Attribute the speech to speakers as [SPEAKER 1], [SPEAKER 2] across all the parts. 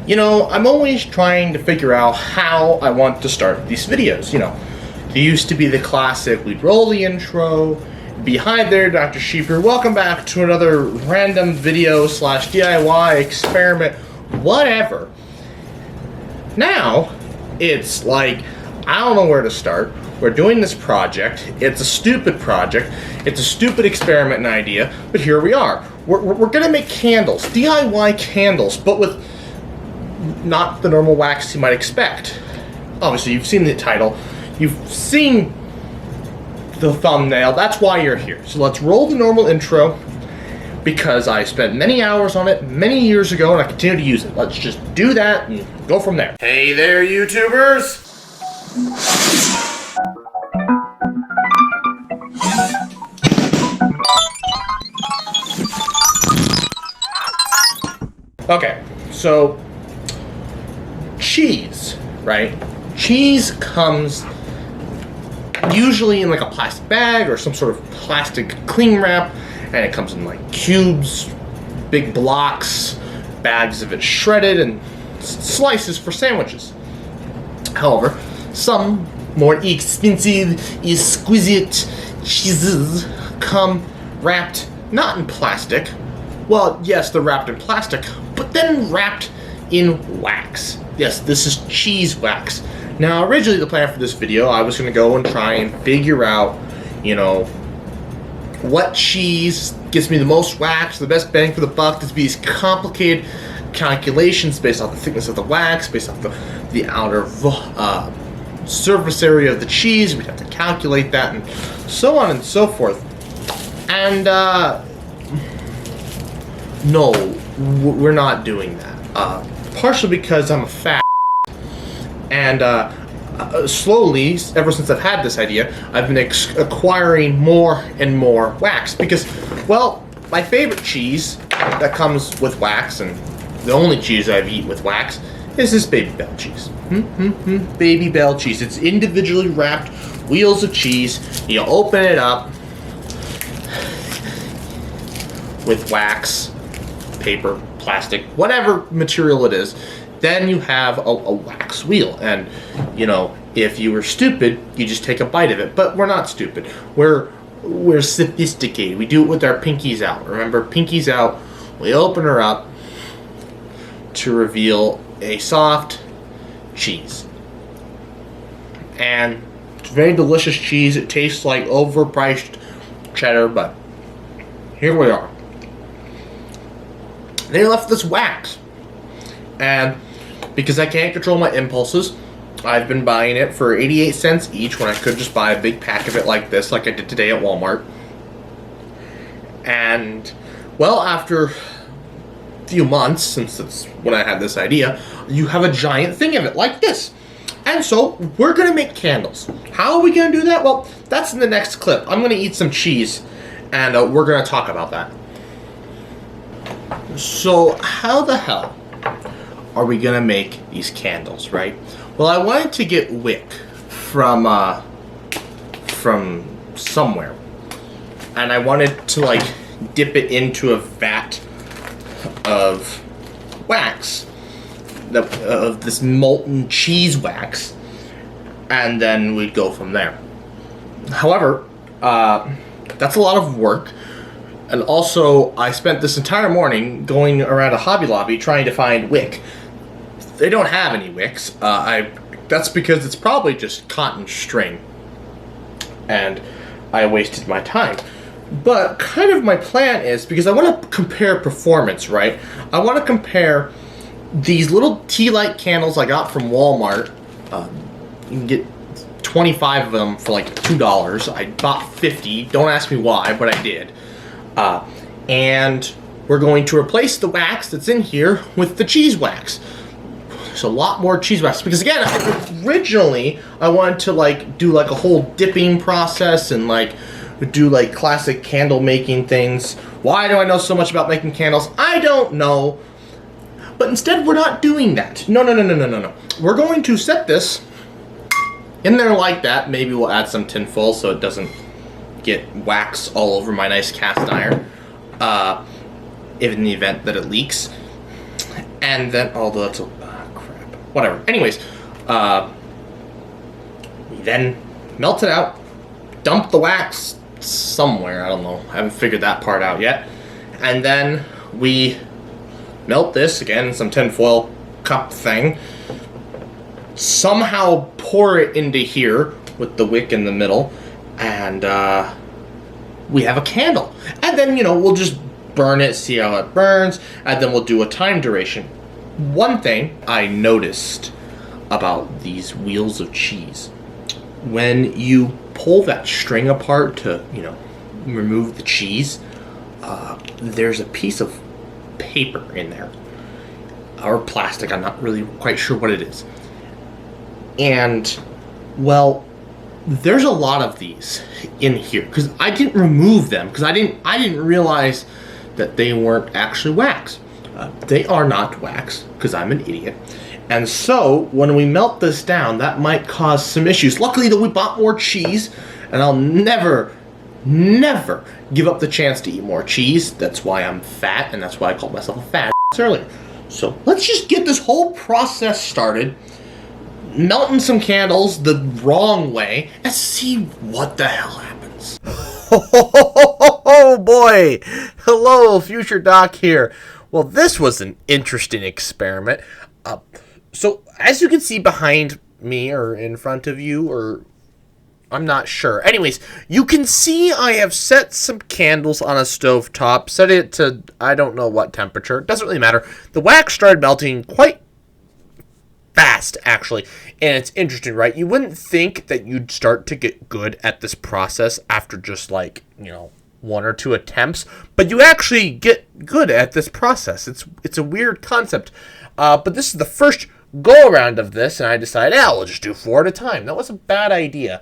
[SPEAKER 1] You know, I'm always trying to figure out how I want to start these videos. You know, there used to be the classic, we'd roll the intro, be hi there, Dr. Sheeper, welcome back to another random video slash DIY experiment, whatever. Now, it's like, I don't know where to start. We're doing this project. It's a stupid project. It's a stupid experiment and idea, but here we are. We're gonna make candles, DIY candles, but with not the normal wax you might expect. Obviously, you've seen the title. You've seen the thumbnail. That's why you're here. So let's roll the normal intro, because I spent many hours on it many years ago and I continue to use it. Let's just do that and go from there. Hey there, YouTubers! Okay, so cheese, right? Cheese comes usually in like a plastic bag or some sort of plastic cling wrap, and it comes in like cubes, big blocks, bags of it shredded, and slices for sandwiches. However, some more expensive, exquisite cheeses come wrapped not in plastic. Well, yes, they're wrapped in plastic, but then wrapped in wax. Yes, this is cheese wax. Now, originally the plan for this video, I was going to go and try and figure out, you know, what cheese gives me the most wax, the best bang for the buck. There's these complicated calculations based off the thickness of the wax, based off the outer surface area of the cheese. We'd have to calculate that and so on and so forth. And, no, we're not doing that. Partially because I'm a fat, and slowly, ever since I've had this idea, I've been acquiring more and more wax because, well, my favorite cheese that comes with wax, and the only cheese I've eaten with wax, is this Baby Bell cheese. Baby Bell cheese. It's individually wrapped wheels of cheese. You open it up with wax, paper, plastic, whatever material it is, then you have a wax wheel. And, you know, if you were stupid, you just take a bite of it. But we're not stupid. We're sophisticated. We do it with our pinkies out. Remember, pinkies out. We open her up to reveal a soft cheese. And it's very delicious cheese. It tastes like overpriced cheddar, but here we are. They left this wax, and because I can't control my impulses, I've been buying it for 88 cents each when I could just buy a big pack of it like this, like I did today at Walmart. And, well, after a few months, since it's when I had this idea, you have a giant thing of it like this. And so, we're going to make candles. How are we going to do that? Well, that's in the next clip. I'm going to eat some cheese, and we're going to talk about that. So, how the hell are we gonna make these candles, right? Well, I wanted to get wick from somewhere, and I wanted to like dip it into a vat of wax, of this molten cheese wax, and then we'd go from there. However, that's a lot of work. And also, I spent this entire morning going around a Hobby Lobby trying to find wick. They don't have any wicks. That's because it's probably just cotton string. And I wasted my time. But kind of my plan is, because I want to compare performance, right? I want to compare these little tea light candles I got from Walmart. You can get 25 of them for like $2. I bought 50. Don't ask me why, but I did. And we're going to replace the wax that's in here with the cheese wax. There's a lot more cheese wax because, again, originally I wanted to like do like a whole dipping process and like do like classic candle making things. Why do I know so much about making candles? I don't know. But instead, we're not doing that. No. We're going to set this in there like that. Maybe we'll add some tinfoil so it doesn't get wax all over my nice cast iron, in the event that it leaks. And then, although that's crap. Whatever. Anyways, we then melt it out, dump the wax somewhere. I don't know. I haven't figured that part out yet. And then we melt this, again, some tinfoil cup thing. Somehow pour it into here with the wick in the middle. And we have a candle. And then, we'll just burn it, see how it burns. And then we'll do a time duration. One thing I noticed about these wheels of cheese, when you pull that string apart to, remove the cheese, there's a piece of paper in there. Or plastic, I'm not really quite sure what it is. And, well, there's a lot of these in here. Because I didn't remove them. Because I didn't realize that they weren't actually wax. They are not wax, because I'm an idiot. And so, when we melt this down, that might cause some issues. Luckily, that we bought more cheese, and I'll never give up the chance to eat more cheese. That's why I'm fat, and that's why I called myself a fat earlier. So, let's just get this whole process started, melting some candles the wrong way, and see what the hell happens.
[SPEAKER 2] Oh boy! Hello, Future Doc here. Well, this was an interesting experiment. So, as you can see behind me, or in front of you, or I'm not sure. Anyways, you can see I have set some candles on a stovetop, set it to I don't know what temperature. Doesn't really matter. The wax started melting quite fast, actually. And it's interesting, right? You wouldn't think that you'd start to get good at this process after just one or two attempts, but you actually get good at this process. It's a weird concept, but this is the first go around of this, and I decided, we'll just do 4 at a time. That was a bad idea,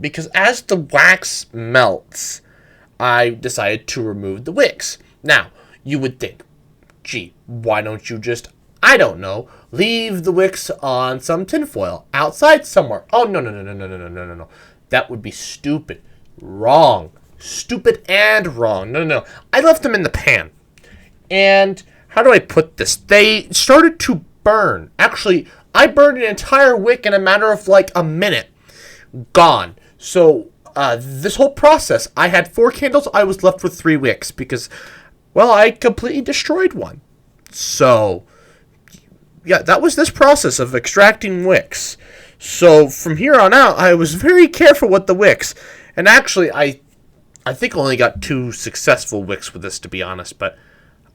[SPEAKER 2] because as the wax melts, I decided to remove the wicks. Now, you would think, gee, why don't you just, I don't know, leave the wicks on some tinfoil outside somewhere? Oh, no. That would be stupid. Wrong. Stupid and wrong. No. I left them in the pan. And how do I put this? They started to burn. Actually, I burned an entire wick in a matter of a minute. Gone. So, this whole process, I had 4 candles. I was left with 3 wicks because, I completely destroyed one. So, yeah, that was this process of extracting wicks. So, from here on out, I was very careful with the wicks. And actually, I think I only got 2 successful wicks with this, to be honest, but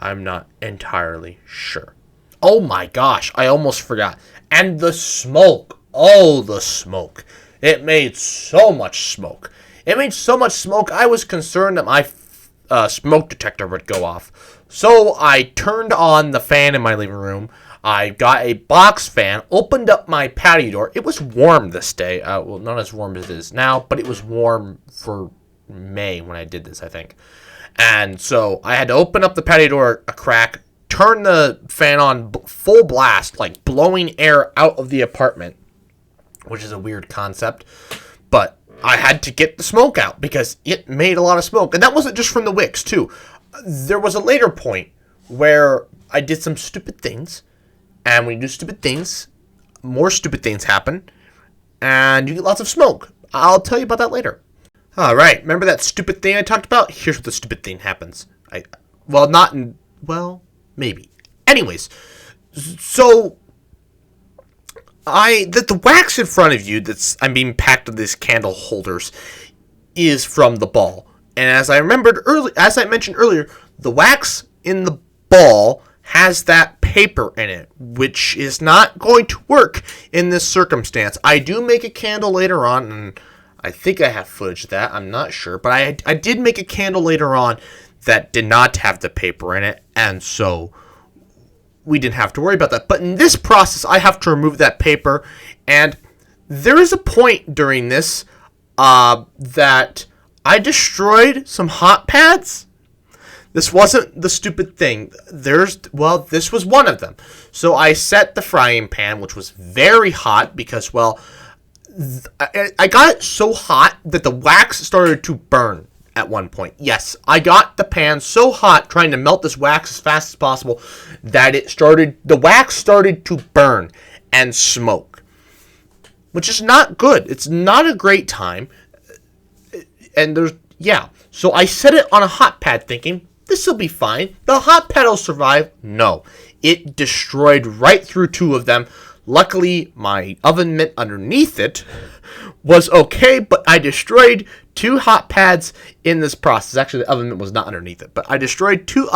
[SPEAKER 2] I'm not entirely sure. Oh my gosh, I almost forgot. And the smoke. Oh, the smoke. It made so much smoke. I was concerned that my smoke detector would go off. So I turned on the fan in my living room. I got a box fan, opened up my patio door. It was warm this day. Not as warm as it is now, but it was warm for May when I did this, I think. And so I had to open up the patio door a crack, turn the fan on full blast, blowing air out of the apartment, which is a weird concept. But I had to get the smoke out because it made a lot of smoke. And that wasn't just from the wicks, too. There was a later point where I did some stupid things. And when you do stupid things, more stupid things happen. And you get lots of smoke. I'll tell you about that later. Alright, remember that stupid thing I talked about? Here's what the stupid thing happens. Maybe. Anyways, so the wax in front of you I'm being packed in these candle holders is from the ball. And as I mentioned earlier, the wax in the ball has that paper in it, which is not going to work in this circumstance. I do make a candle later on, and I think I have footage of that. I'm not sure. But I did make a candle later on that did not have the paper in it. And so we didn't have to worry about that. But in this process, I have to remove that paper. And there is a point during this that I destroyed some hot pads. This wasn't the stupid thing. This was one of them. So I set the frying pan, which was very hot because, I got it so hot that the wax started to burn. at one point. Yes, I got the pan so hot trying to melt this wax as fast as possible that the wax started to burn and smoke, which is not good. It's not a great time. And so I set it on a hot pad thinking, this will be fine. The hot pad will survive. No, it destroyed right through 2 of them. Luckily, my oven mitt underneath it was okay, but I destroyed 2 hot pads in this process. Actually, the oven mitt was not underneath it, but I destroyed 2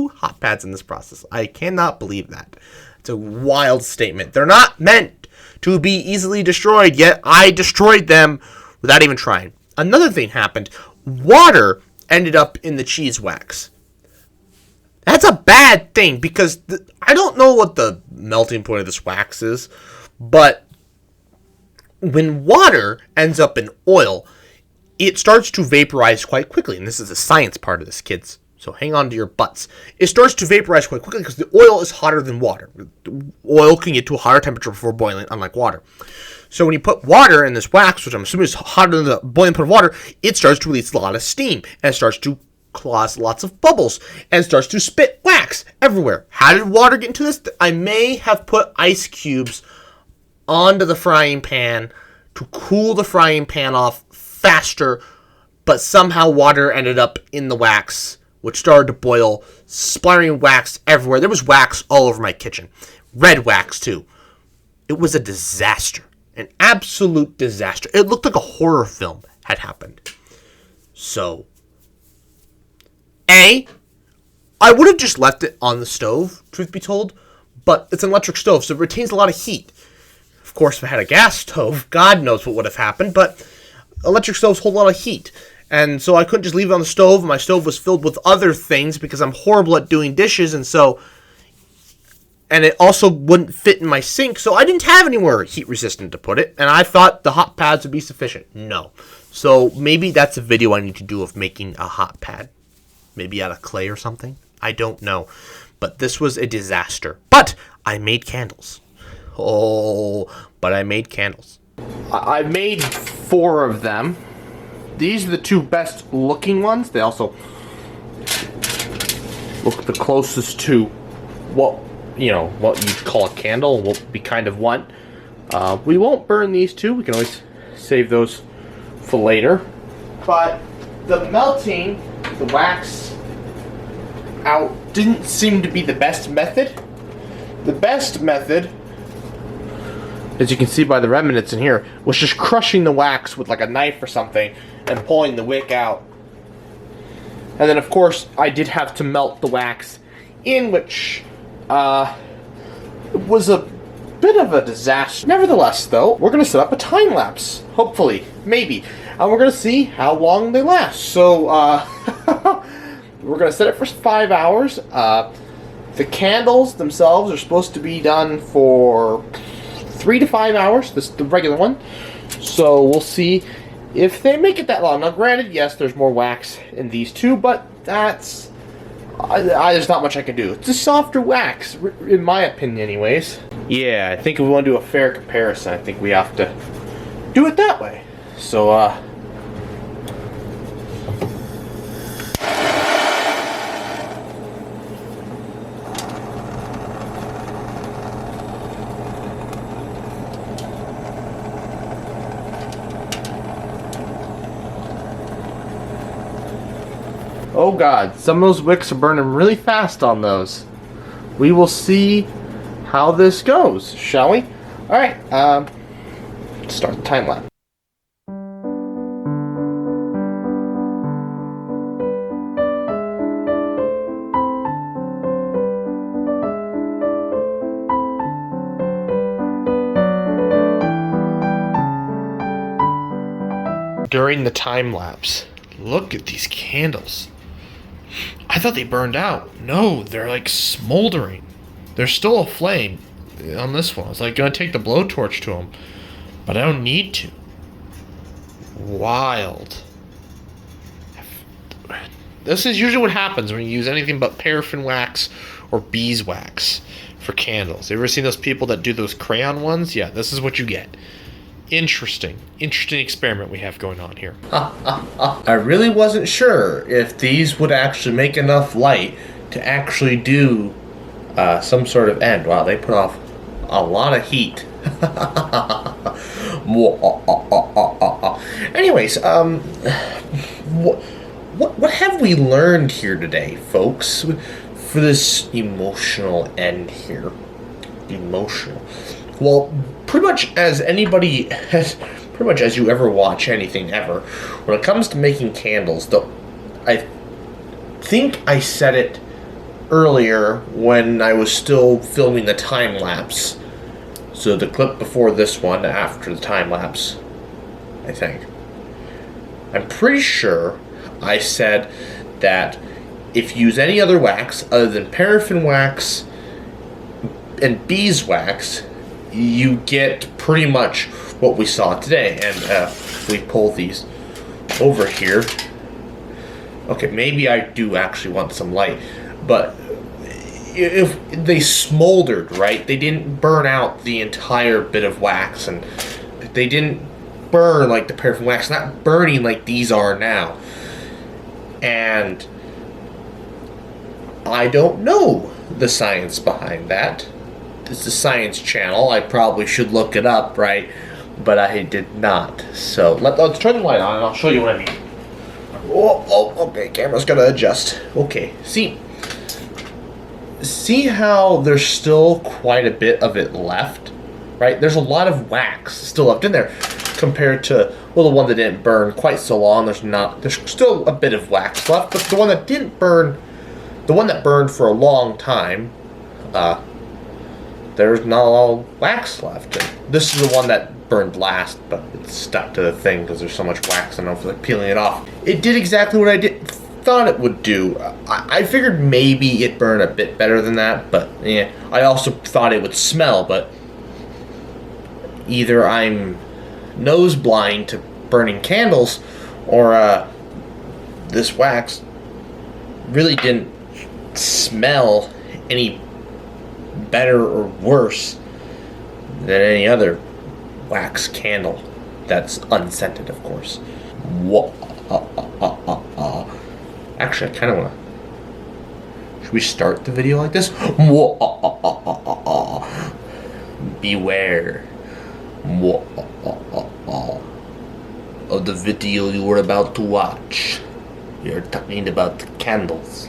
[SPEAKER 2] hot pads in this process. I cannot believe that. It's a wild statement. They're not meant to be easily destroyed, yet I destroyed them without even trying. Another thing happened. Water ended up in the cheese wax. That's a bad thing because I don't know what the melting point of this wax is, but when water ends up in oil, it starts to vaporize quite quickly. And this is the science part of this, kids. So hang on to your butts. It starts to vaporize quite quickly because the oil is hotter than water. Oil can get to a higher temperature before boiling, unlike water. So when you put water in this wax, which I'm assuming is hotter than the boiling point of water, it starts to release a lot of steam and it starts to cause lots of bubbles and starts to spit wax everywhere. How did water get into this? I may have put ice cubes onto the frying pan to cool the frying pan off faster, but somehow water ended up in the wax, which started to boil, splattering wax everywhere. There was wax all over my kitchen. Red wax, too. It was a disaster. An absolute disaster. It looked like a horror film had happened. So, I would have just left it on the stove, truth be told, but it's an electric stove, so it retains a lot of heat. Of course, if I had a gas stove, God knows what would have happened, but electric stoves hold a lot of heat. And so I couldn't just leave it on the stove. My stove was filled with other things because I'm horrible at doing dishes, and it also wouldn't fit in my sink, so I didn't have anywhere heat resistant to put it, and I thought the hot pads would be sufficient. No. So maybe that's a video I need to do of making a hot pad. Maybe out of clay or something. I don't know. But this was a disaster. But I made candles. I made candles. I made 4 of them. These are the 2 best looking ones. They also look the closest to what you'd call a candle, what we kind of want. We won't burn these 2. We can always save those for later. But the melting the wax out didn't seem to be the best method. The best method, as you can see by the remnants in here, was just crushing the wax with like a knife or something and pulling the wick out. And then of course I did have to melt the wax in, which was a bit of a disaster. Nevertheless though, we're going to set up a time lapse, hopefully, maybe, and we're going to see how long they last. So we're going to set it for 5 hours. The candles themselves are supposed to be done for 3 to 5 hours, this the regular one. So we'll see if they make it that long. Now granted, yes, there's more wax in these 2, but that's there's not much I can do. It's a softer wax, in my opinion anyways. Yeah, I think if we want to do a fair comparison, I think we have to do it that way. So oh god, some of those wicks are burning really fast on those. We will see how this goes, shall we? Alright, start the time lapse. During the time lapse, look at these candles. I thought they burned out. No, they're like smoldering. There's still a flame on this one. It's like gonna take the blowtorch to them, but I don't need to. Wild. This is usually what happens when you use anything but paraffin wax or beeswax for candles. You ever seen those people that do those crayon ones? Yeah, this is what you get. Interesting experiment we have going on here.
[SPEAKER 1] I really wasn't sure if these would actually make enough light to actually do some sort of end. Wow, they put off a lot of heat. Anyways, what have we learned here today, folks, for this emotional end here? Emotional. Well, pretty much as you ever watch anything ever, when it comes to making candles, though, I think I said it earlier when I was still filming the time lapse. So the clip before this one, after the time lapse, I think. I'm pretty sure I said that if you use any other wax other than paraffin wax and beeswax, you get pretty much what we saw today. And if we pull these over here, okay, maybe I do actually want some light, but if they smoldered, right? They didn't burn out the entire bit of wax, and they didn't burn like the paraffin wax, not burning like these are now. And I don't know the science behind that. It's a science channel. I probably should look it up, right? But I did not. So let's turn the light on and I'll show you what I mean. Oh, okay, camera's gonna adjust. Okay, see how there's still quite a bit of it left, right? There's a lot of wax still left in there compared to, well, the one that didn't burn quite so long. There's still a bit of wax left, but the one that didn't burn, the one that burned for a long time, there's not a lot of wax left. And this is the one that burned last, but it's stuck to the thing because there's so much wax. I don't know if like peeling it off. It did exactly what I thought it would do. I figured maybe it burned a bit better than that, but yeah. I also thought it would smell, but either I'm nose blind to burning candles, or this wax really didn't smell any better or worse than any other wax candle that's unscented, of course. Actually, I kind of want to... Should we start the video like this? Beware of the video you were about to watch. You're talking about the candles.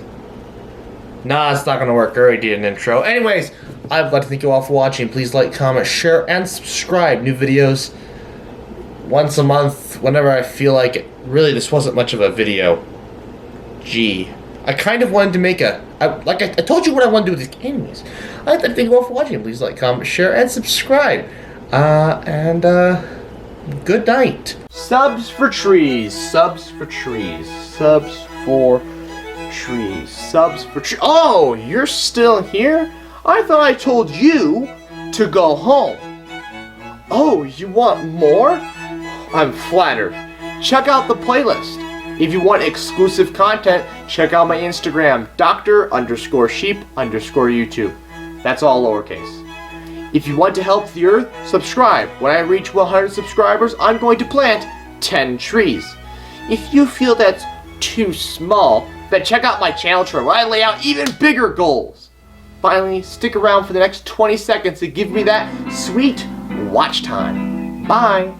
[SPEAKER 1] Nah, it's not going to work. I already did an intro. Anyways, I'd like to thank you all for watching. Please like, comment, share, and subscribe. New videos once a month, whenever I feel like it. Really, this wasn't much of a video. Gee. I kind of wanted to make I told you what I wanted to do with these. Anyways, I'd like to thank you all for watching. Please like, comment, share, and subscribe. Good night.
[SPEAKER 2] Subs for trees. Subs for trees. Subs for trees. Subs for trees. Oh, you're still here? I thought I told you to go home. Oh, you want more? I'm flattered. Check out the playlist. If you want exclusive content, check out my Instagram, Dr_sheep_YouTube. That's all lowercase. If you want to help the earth, subscribe. When I reach 100 subscribers, I'm going to plant 10 trees. If you feel that's too small, then check out my channel chart where I lay out even bigger goals. Finally, stick around for the next 20 seconds to give me that sweet watch time. Bye.